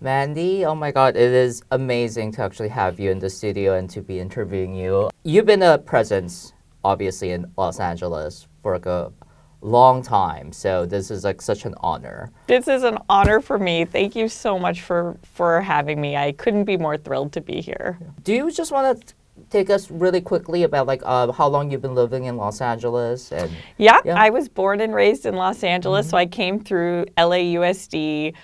Mandy, oh my God, it is amazing to actually have you in the studio and to be interviewing you. You've been a presence, obviously, in Los Angeles for like a long time, so this is like such an honor. This is an honor for me. Thank you so much for having me. I couldn't be more thrilled to be here. Do you just want to take us really quickly about like how long you've been living in Los Angeles? And Yeah, I was born and raised in Los Angeles, so I came through LAUSD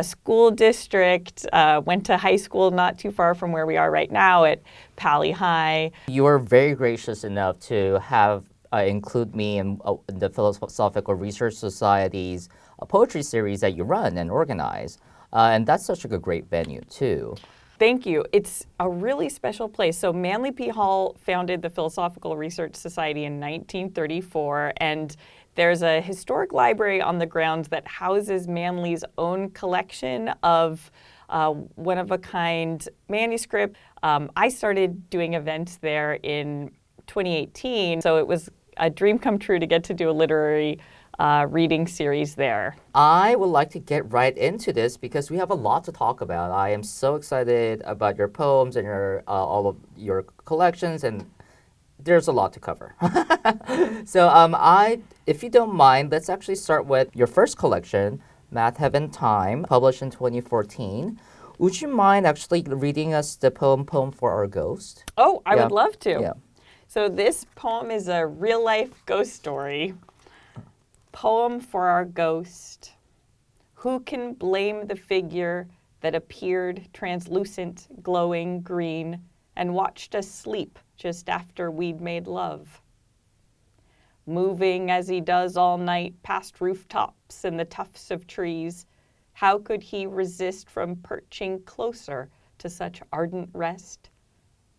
school district, went to high school not too far from where we are right now at Pali High. You were very gracious enough to have include me in the Philosophical Research Society's poetry series that you run and organize. And that's such a great venue, too. Thank you. It's a really special place. So Manly P. Hall founded the Philosophical Research Society in 1934, and there's a historic library on the grounds that houses Manly's own collection of one-of-a-kind manuscript. I started doing events there in 2018, so it was a dream come true to get to do a literary reading series there. I would like to get right into this because we have a lot to talk about. I am so excited about your poems and your all of your collections, and there's a lot to cover. So if you don't mind, let's actually start with your first collection, Math Heaven Time, published in 2014. Would you mind actually reading us the Poem for Our Ghost? Oh, I would love to. Yeah. So this poem is a real-life ghost story. Poem for Our Ghost. Who can blame the figure that appeared translucent, glowing green, and watched us sleep just after we'd made love? Moving as he does all night past rooftops and the tufts of trees, how could he resist from perching closer to such ardent rest?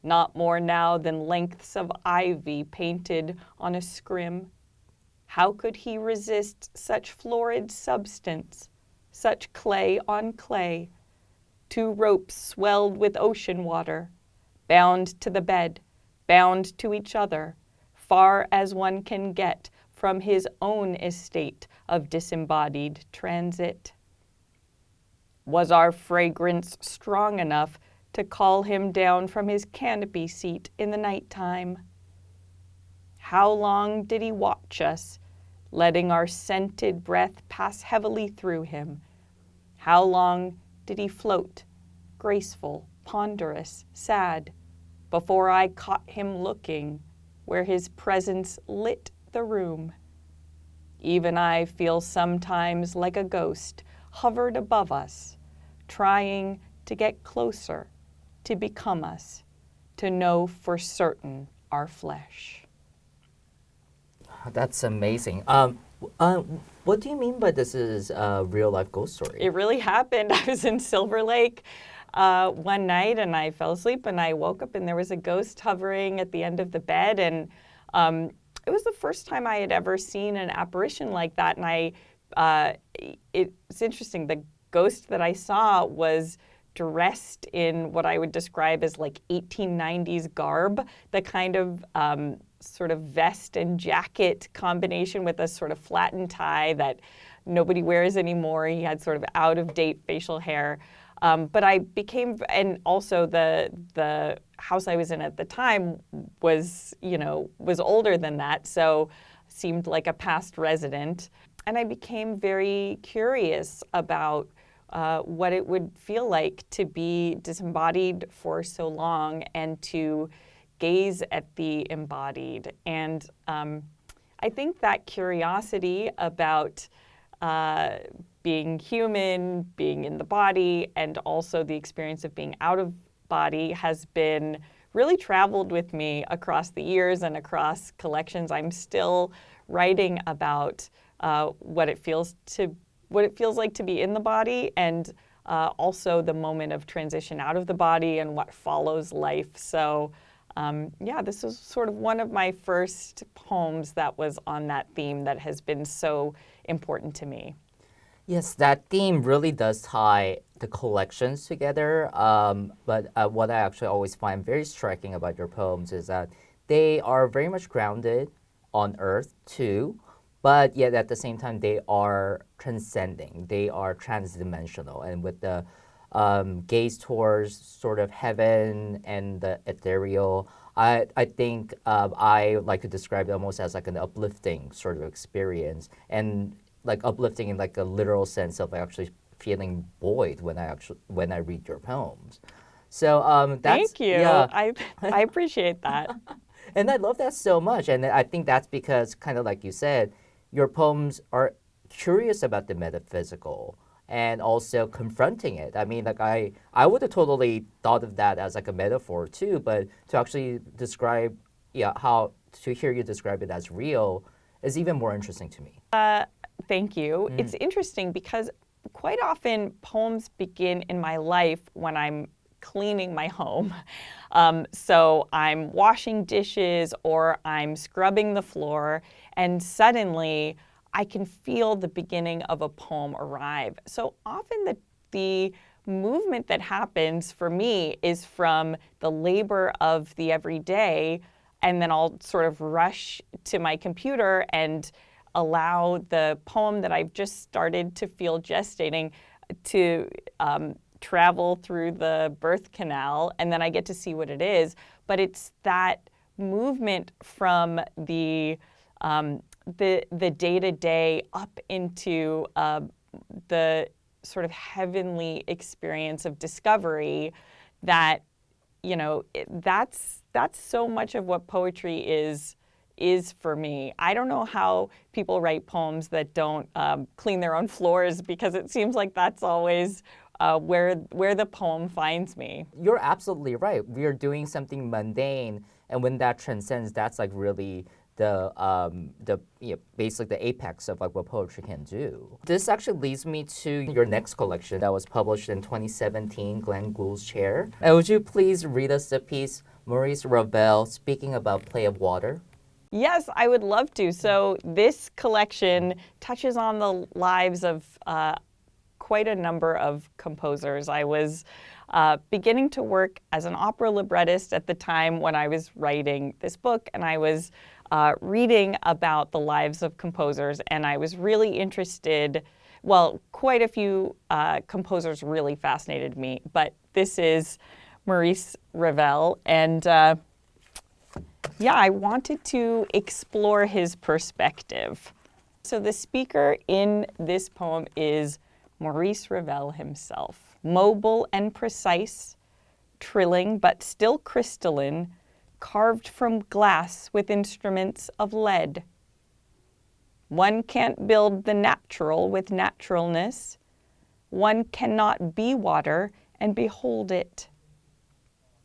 Not more now than lengths of ivy painted on a scrim. How could he resist such florid substance, such clay on clay? Two ropes swelled with ocean water, bound to the bed, bound to each other, far as one can get from his own estate of disembodied transit. Was our fragrance strong enough to call him down from his canopy seat in the nighttime? How long did he watch us, letting our scented breath pass heavily through him? How long did he float, graceful, ponderous, sad, before I caught him looking where his presence lit the room? Even I feel sometimes like a ghost hovered above us, trying to get closer, to become us, to know for certain our flesh. That's amazing. What do you mean by this is a real-life ghost story? It really happened. I was in Silver Lake one night, and I fell asleep, and I woke up, and there was a ghost hovering at the end of the bed, and it was the first time I had ever seen an apparition like that, and it's interesting. The ghost that I saw was dressed in what I would describe as like 1890s garb, the kind of sort of vest and jacket combination with a sort of flattened tie that nobody wears anymore. He had sort of out-of-date facial hair. But I became, and also the house I was in at the time was older than that, so seemed like a past resident. And I became very curious about what it would feel like to be disembodied for so long and to gaze at the embodied. And I think that curiosity about being human, being in the body, and also the experience of being out of body has been really traveled with me across the years and across collections. I'm still writing about what it feels like to be in the body, and also the moment of transition out of the body and what follows life. So this was sort of one of my first poems that was on that theme that has been so important to me. Yes, that theme really does tie the collections together. But what I actually always find very striking about your poems is that they are very much grounded on earth too, but yet at the same time they are transcending. They are transdimensional, and with the gaze towards sort of heaven and the ethereal. I think I like to describe it almost as like an uplifting sort of experience, and like uplifting in like a literal sense of actually feeling buoyed when I read your poems. So that's Thank you. yeah, I appreciate that. and I love that so much. And I think that's because, kind of like you said, your poems are curious about the metaphysical and also confronting it. I mean, like I would have totally thought of that as like a metaphor too, but to actually describe, yeah, how to hear you describe it as real is even more interesting to me. Thank you. It's interesting because quite often poems begin in my life when I'm cleaning my home. So I'm washing dishes or I'm scrubbing the floor, and suddenly I can feel the beginning of a poem arrive. So often the movement that happens for me is from the labor of the everyday, and then I'll sort of rush to my computer and allow the poem that I've just started to feel gestating to travel through the birth canal, and then I get to see what it is. But it's that movement from the day-to-day up into the sort of heavenly experience of discovery that, you know, that's so much of what poetry is for me. I don't know how people write poems that don't clean their own floors, because it seems like that's always where the poem finds me. You're absolutely right. We are doing something mundane, and when that transcends, that's like really basically the apex of like what poetry can do. This actually leads me to your next collection that was published in 2017, Glenn Gould's Chair. And would you please read us the piece Maurice Ravel, Speaking About Play of Water? Yes, I would love to. So this collection touches on the lives of quite a number of composers. I was beginning to work as an opera librettist at the time when I was writing this book, and I was reading about the lives of composers, and I was really interested. Well, quite a few composers really fascinated me, but this is Maurice Ravel, and yeah, I wanted to explore his perspective. So the speaker in this poem is Maurice Ravel himself. Mobile and precise, trilling but still crystalline, carved from glass with instruments of lead. One can't build the natural with naturalness. One cannot be water and behold it.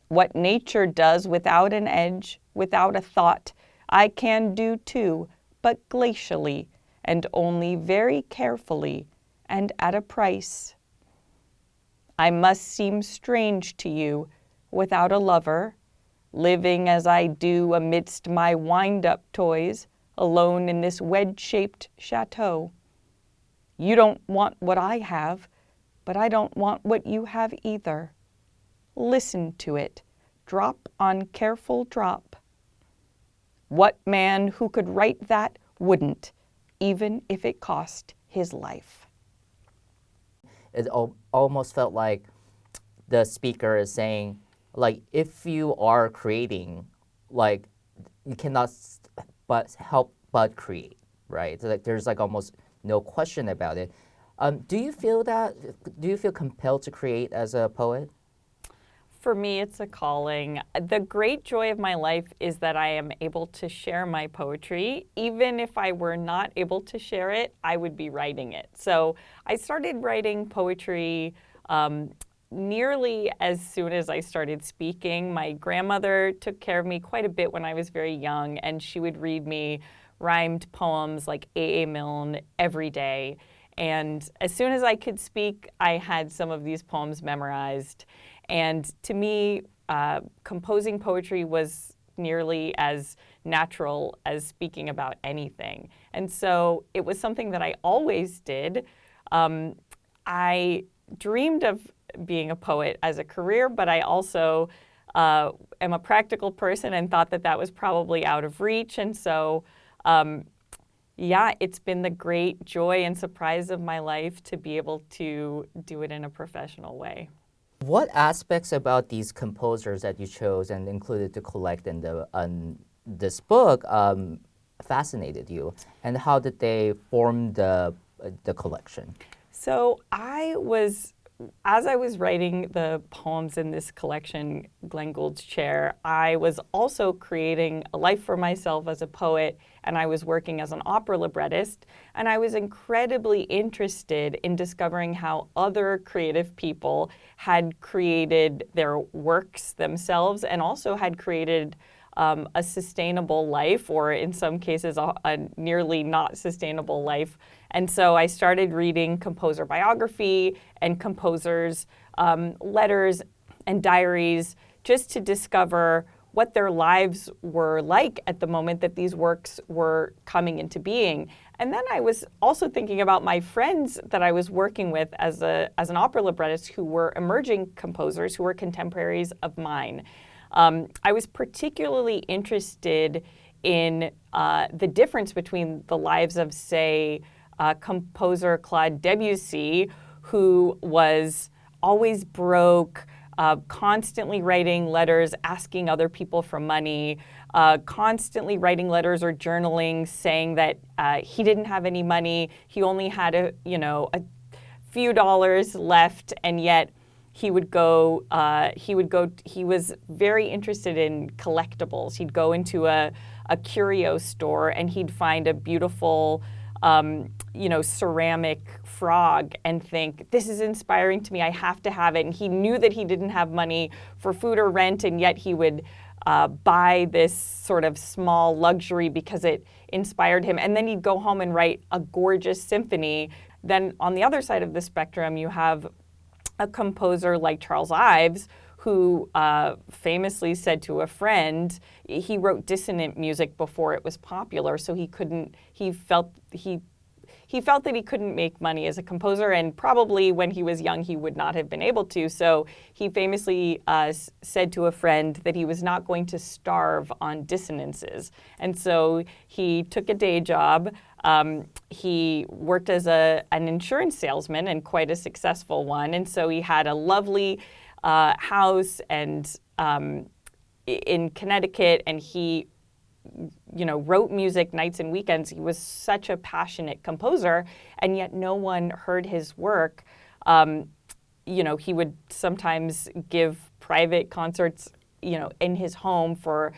What nature does without an edge, without a thought, I can do too, but glacially, and only very carefully, and at a price. I must seem strange to you, without a lover, living as I do amidst my wind-up toys, alone in this wedge-shaped chateau. You don't want what I have, but I don't want what you have either. Listen to it, drop on careful drop. What man who could write that wouldn't, even if it cost his life? It almost felt like the speaker is saying, like, if you are creating, like, you cannot help but create, right? So, like, there's like almost no question about it. Do you feel compelled to create as a poet? For me, it's a calling. The great joy of my life is that I am able to share my poetry. Even if I were not able to share it, I would be writing it. So I started writing poetry nearly as soon as I started speaking. My grandmother took care of me quite a bit when I was very young, and she would read me rhymed poems like A. Milne every day. And as soon as I could speak, I had some of these poems memorized. And to me, composing poetry was nearly as natural as speaking about anything. And so it was something that I always did. I dreamed of being a poet as a career, but I also am a practical person and thought that that was probably out of reach. And so Yeah, it's been the great joy and surprise of my life to be able to do it in a professional way. What aspects about these composers that you chose and included to collect in this book fascinated you, and how did they form the collection? So as I was writing the poems in this collection, Glenn Gould's Chair, I was also creating a life for myself as a poet, and I was working as an opera librettist, and I was incredibly interested in discovering how other creative people had created their works themselves and also had created a sustainable life, or in some cases, a nearly not sustainable life. And so I started reading composer biography and composers' letters and diaries just to discover what their lives were like at the moment that these works were coming into being. And then I was also thinking about my friends that I was working with as an opera librettist who were emerging composers, who were contemporaries of mine. I was particularly interested in the difference between the lives of, say, composer Claude Debussy, who was always broke, constantly writing letters asking other people for money, constantly writing letters or journaling saying that he didn't have any money, he only had a few dollars left, and yet he was very interested in collectibles. He'd go into a curio store and he'd find a beautiful ceramic frog and think, this is inspiring to me, I have to have it. And he knew that he didn't have money for food or rent, and yet he would buy this sort of small luxury because it inspired him. And then he'd go home and write a gorgeous symphony. Then on the other side of the spectrum, you have a composer like Charles Ives, who famously said to a friend, he wrote dissonant music before it was popular, so he felt that he couldn't make money as a composer, and probably when he was young he would not have been able to. So he famously said to a friend that he was not going to starve on dissonances. And so he took a day job. He worked as an insurance salesman, and quite a successful one. And so he had a lovely house and in Connecticut, and he wrote music nights and weekends. He was such a passionate composer, and yet no one heard his work. He would sometimes give private concerts, in his home for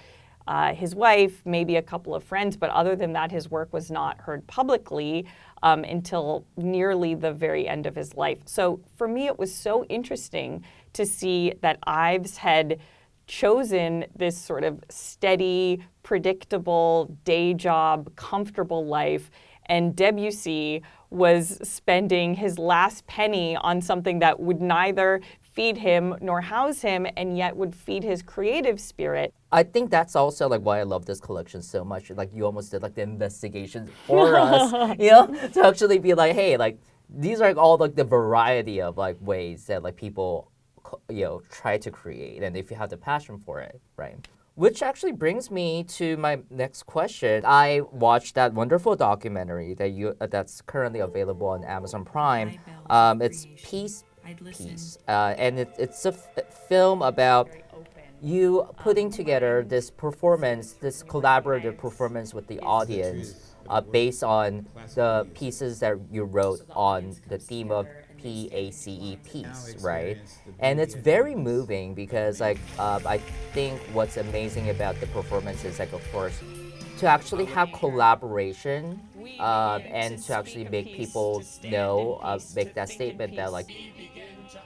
his wife, maybe a couple of friends, but other than that, his work was not heard publicly until nearly the very end of his life. So for me, it was so interesting to see that Ives had chosen this sort of steady, predictable, day job, comfortable life, and Debussy was spending his last penny on something that would neither feed him nor house him, and yet would feed his creative spirit. I think that's also like why I love this collection so much. Like you almost did like the investigation for us, to actually be like, hey, like these are like all like the variety of like ways that like people, try to create, and if you have the passion for it, right? Which actually brings me to my next question. I watched that wonderful documentary that's currently available on Amazon Prime. It's Piece, and it's a film about you putting together this performance, this collaborative performance with the audience, based on the pieces that you wrote on the theme of PACE, peace, right? And it's very moving because I think what's amazing about the performance is like, of course, to actually have collaboration and to actually make people make that statement that like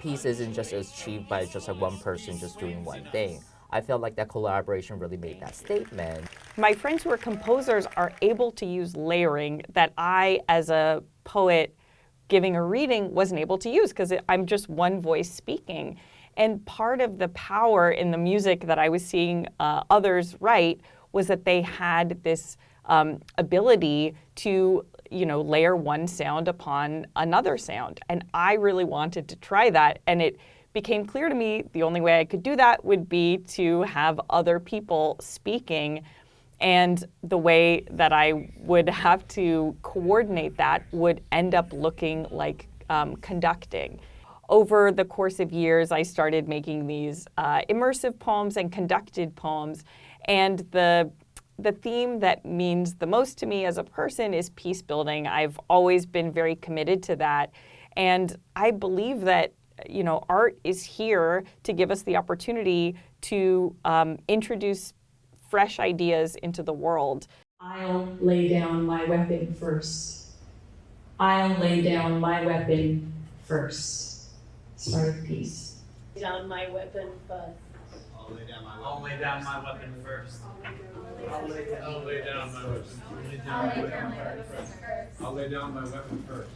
peace isn't just achieved by just like one person just doing one thing. I felt like that collaboration really made that statement. My friends who are composers are able to use layering that I, as a poet giving a reading, wasn't able to use because I'm just one voice speaking. And part of the power in the music that I was seeing others write was that they had this ability to layer one sound upon another sound. And I really wanted to try that. And it became clear to me the only way I could do that would be to have other people speaking. And the way that I would have to coordinate that would end up looking like conducting. Over the course of years, I started making these immersive poems and conducted poems. And the theme that means the most to me as a person is peace building. I've always been very committed to that. And I believe that art is here to give us the opportunity to introduce fresh ideas into the world. I'll lay down my weapon first. I'll lay down my weapon first. Start of peace. Lay down my weapon first. I'll lay down my weapon first. I'll lay down my weapon first. I'll lay down my weapon first.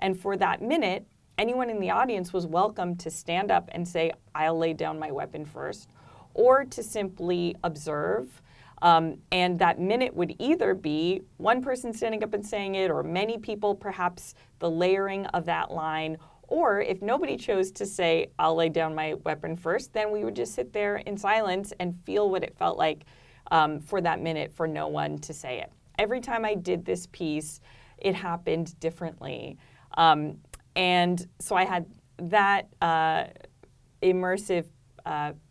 And for that minute, anyone in the audience was welcome to stand up and say, I'll lay down my weapon first, or to simply observe. And that minute would either be one person standing up and saying it, or many people, perhaps the layering of that line. Or if nobody chose to say, I'll lay down my weapon first, then we would just sit there in silence and feel what it felt like for that minute for no one to say it. Every time I did this piece, it happened differently. And so I had that immersive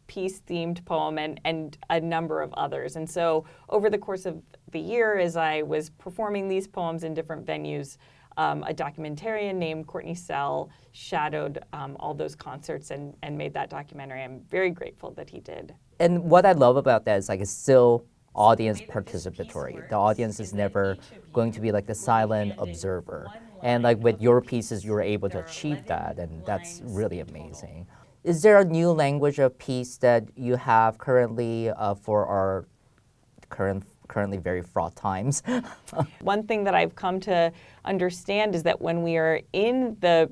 piece-themed poem and a number of others. And so over the course of the year, as I was performing these poems in different venues, a documentarian named Courtney Sell shadowed all those concerts and made that documentary. I'm very grateful that he did. And what I love about that is like it's still audience participatory. The audience is never going to be like the silent observer. And like with your pieces, you were able to achieve that, and that's really amazing. Is there a new language of piece that you have currently for our currently very fraught times? One thing that I've come to understand is that when we are in the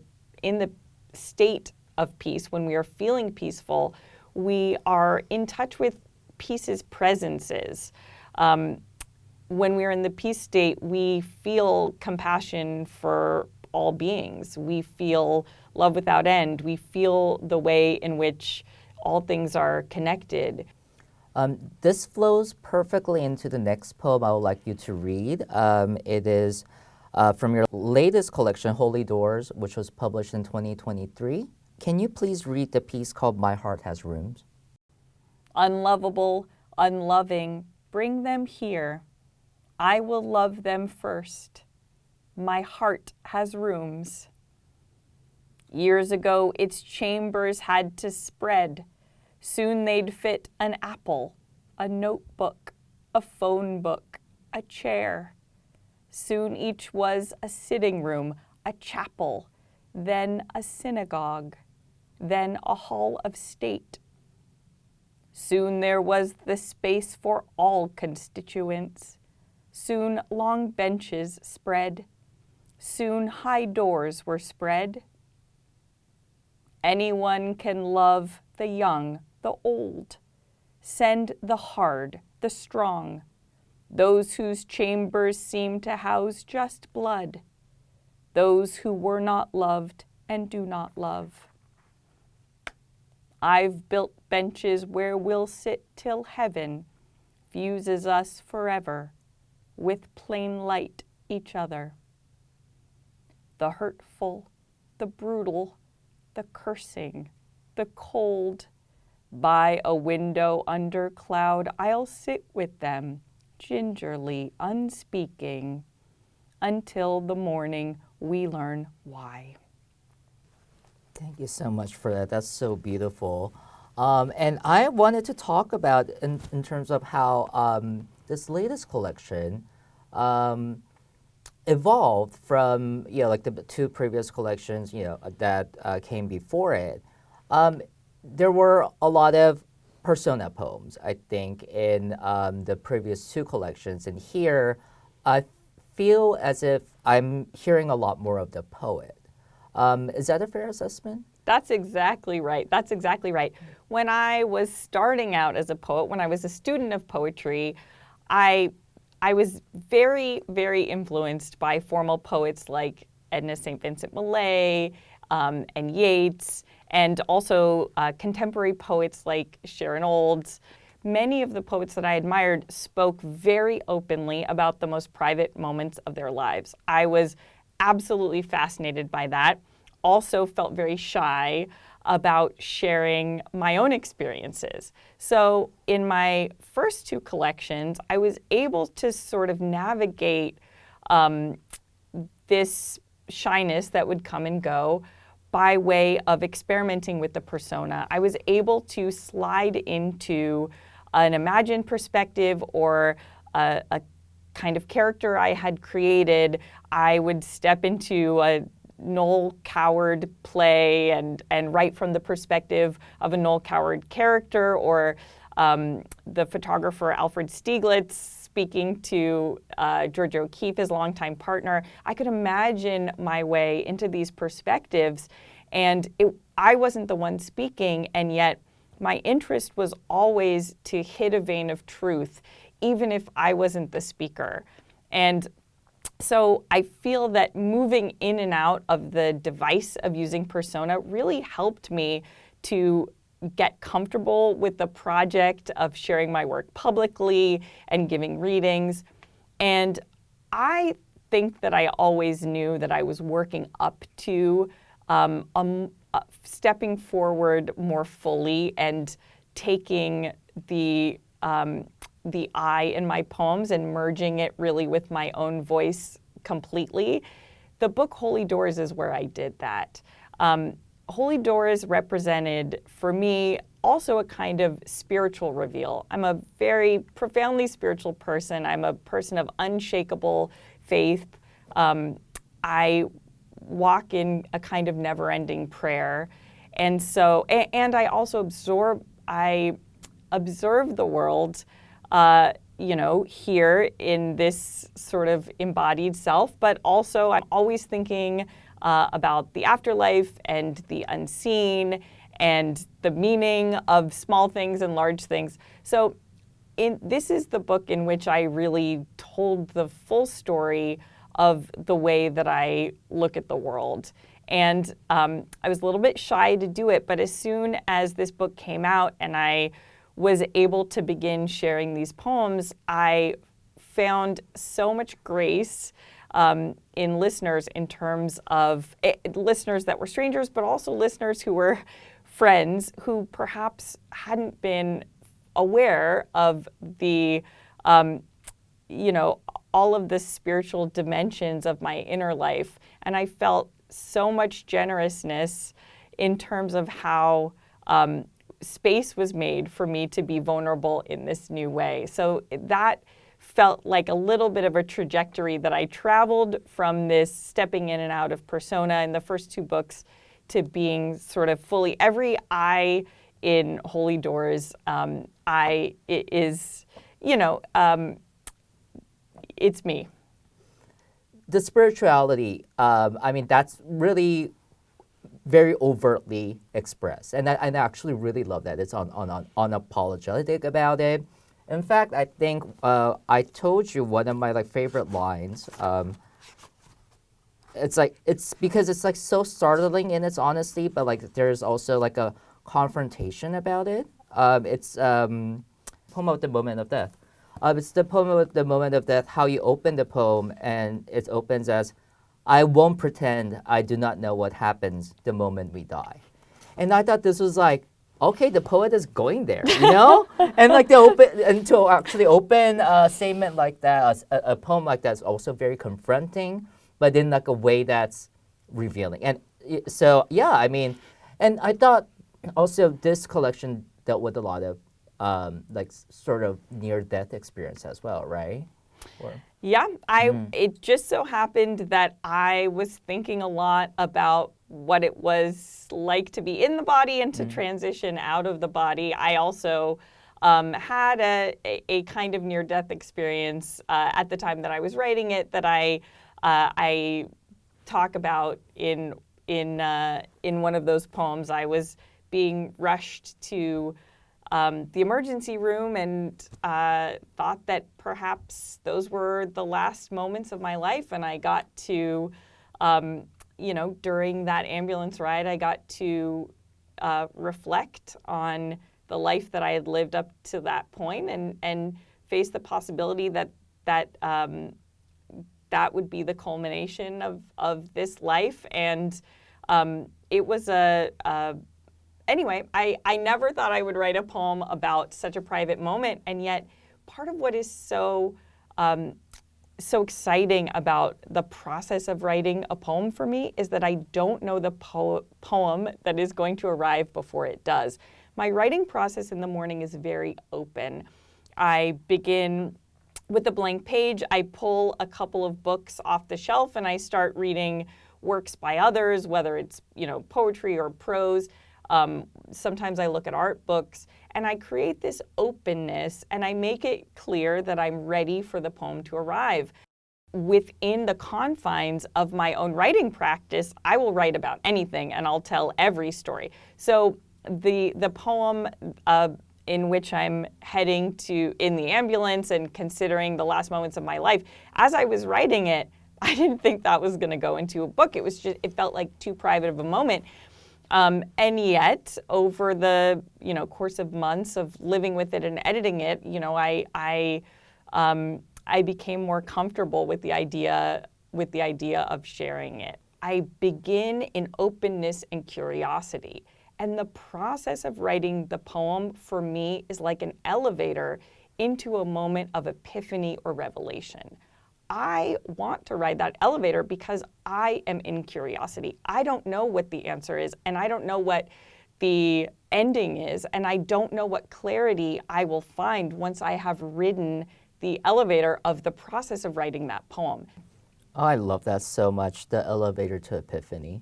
state of peace, when we are feeling peaceful, we are in touch with peace's presences. When we're in the peace state, we feel compassion for all beings. We feel love without end. We feel the way in which all things are connected. This flows perfectly into the next poem I would like you to read. It is from your latest collection, Holy Doors, which was published in 2023. Can you please read the piece called My Heart Has Rooms? Unlovable, unloving, bring them here. I will love them first. My heart has rooms. Years ago, its chambers had to spread. Soon they'd fit an apple, a notebook, a phone book, a chair. Soon each was a sitting room, a chapel, then a synagogue, then a hall of state. Soon there was the space for all constituents. Soon long benches spread. Soon high doors were spread. Anyone can love the young, the old, send the hard, the strong, those whose chambers seem to house just blood, those who were not loved and do not love. I've built benches where we'll sit till heaven fuses us forever with plain light each other. The hurtful, the brutal, the cursing, the cold, by a window under cloud, I'll sit with them, gingerly, unspeaking, until the morning we learn why. Thank you so much for that. That's so beautiful. And I wanted to talk about in terms of how this latest collection evolved from like the two previous collections that came before it. There were a lot of persona poems, I think, in the previous two collections, and here I feel as if I'm hearing a lot more of the poet. Is that a fair assessment? That's exactly right. That's exactly right. When I was starting out as a poet, when I was a student of poetry, I was very, very influenced by formal poets like Edna St. Vincent Millay and Yeats, and also contemporary poets like Sharon Olds. many of the poets that I admired spoke very openly about the most private moments of their lives. I was absolutely fascinated by that. Also felt very shy about sharing my own experiences. So in my first two collections, I was able to sort of navigate this shyness that would come and go by way of experimenting with the persona. I was able to slide into an imagined perspective or a kind of character I had created. I would step into a Noel Coward play and write from the perspective of a Noel Coward character, or the photographer Alfred Stieglitz speaking to George O'Keeffe, his longtime partner. I could imagine my way into these perspectives, and I wasn't the one speaking, and yet my interest was always to hit a vein of truth, even if I wasn't the speaker. And so I feel that moving in and out of the device of using persona really helped me to get comfortable with the project of sharing my work publicly and giving readings. And I think that I always knew that I was working up to stepping forward more fully and taking the I in my poems and merging it really with my own voice completely. The book Holy Doors is where I did that. Holy Doors represented, for me, also a kind of spiritual reveal. I'm a very profoundly spiritual person. I'm a person of unshakable faith. I walk in a kind of never-ending prayer. And so, and I also observe the world here in this sort of embodied self, but also I'm always thinking about the afterlife and the unseen and the meaning of small things and large things. So this is the book in which I really told the full story of the way that I look at the world. And I was a little bit shy to do it, but as soon as this book came out and I was able to begin sharing these poems, I found so much grace in listeners in terms of listeners that were strangers, but also listeners who were friends who perhaps hadn't been aware of the, all of the spiritual dimensions of my inner life. And I felt so much generousness in terms of how space was made for me to be vulnerable in this new way. So that felt like a little bit of a trajectory that I traveled from this stepping in and out of persona in the first two books to being sort of fully every I in Holy Doors. It's me. The spirituality, that's really very overtly expressed, and I actually really love that. It's unapologetic about it. In fact, I think I told you one of my favorite lines. It's because it's so startling in its honesty, but there's also a confrontation about it. It's poem of the moment of death. It's the poem of the moment of death. How you open the poem, and it opens as, "I won't pretend I do not know what happens the moment we die." And I thought this was okay, the poet is going there, and to actually open a statement like that, a poem like that is also very confronting, but in a way that's revealing. And so, and I thought also this collection dealt with a lot of sort of near-death experience as well, right? Yeah, it just so happened that I was thinking a lot about what it was like to be in the body and to transition out of the body. I also had a kind of near-death experience at the time that I was writing it that I talk about in one of those poems. I was being rushed to the emergency room and thought that perhaps those were the last moments of my life. And I got to, during that ambulance ride, I got to reflect on the life that I had lived up to that point and face the possibility that would be the culmination of this life. And it was anyway, I never thought I would write a poem about such a private moment, and yet part of what is so exciting about the process of writing a poem for me is that I don't know the poem that is going to arrive before it does. My writing process in the morning is very open. I begin with a blank page. I pull a couple of books off the shelf and I start reading works by others, whether it's, poetry or prose. Sometimes I look at art books, and I create this openness and I make it clear that I'm ready for the poem to arrive. Within the confines of my own writing practice, I will write about anything and I'll tell every story. So the poem in which I'm heading to in the ambulance and considering the last moments of my life, as I was writing it, I didn't think that was going to go into a book. It felt like too private of a moment. And yet, over the course of months of living with it and editing it, I became more comfortable with the idea of sharing it. I begin in openness and curiosity, and the process of writing the poem for me is like an elevator into a moment of epiphany or revelation. I want to ride that elevator because I am in curiosity. I don't know what the answer is, and I don't know what the ending is, and I don't know what clarity I will find once I have ridden the elevator of the process of writing that poem. Oh, I love that so much, the elevator to epiphany.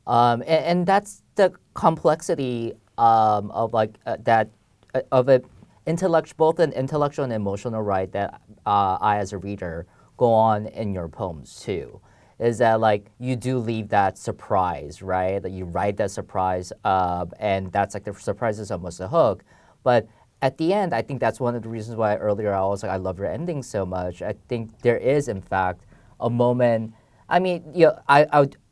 And that's the complexity of it, both an intellectual and emotional ride that I, as a reader, go on in your poems too, is that you do leave that surprise, right? That you write that surprise, and that's the surprise is almost a hook. But at the end, I think that's one of the reasons why earlier I was I love your ending so much. I think there is, in fact, a moment. I mean,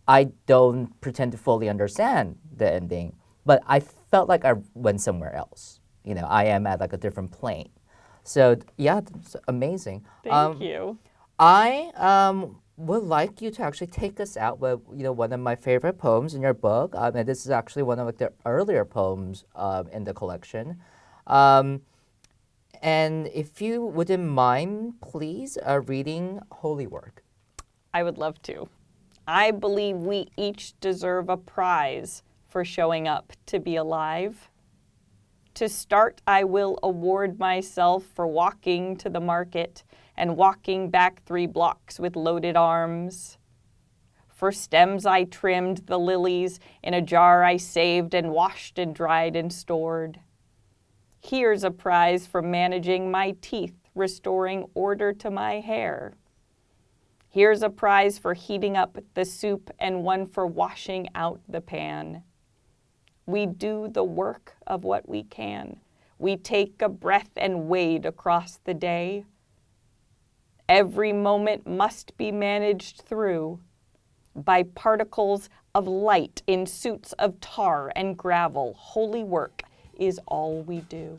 I don't pretend to fully understand the ending, but I felt like I went somewhere else. I am at a different plane. So yeah, it's amazing. Thank you. I would like you to actually take us out with one of my favorite poems in your book, and this is actually one of the earlier poems in the collection. And if you wouldn't mind, please, reading Holy Work. I would love to. I believe we each deserve a prize for showing up to be alive. To start, I will award myself for walking to the market and walking back 3 blocks with loaded arms. For stems I trimmed the lilies, in a jar I saved and washed and dried and stored. Here's a prize for managing my teeth, restoring order to my hair. Here's a prize for heating up the soup and one for washing out the pan. We do the work of what we can. We take a breath and wade across the day. Every moment must be managed through by particles of light in suits of tar and gravel. Holy work is all we do.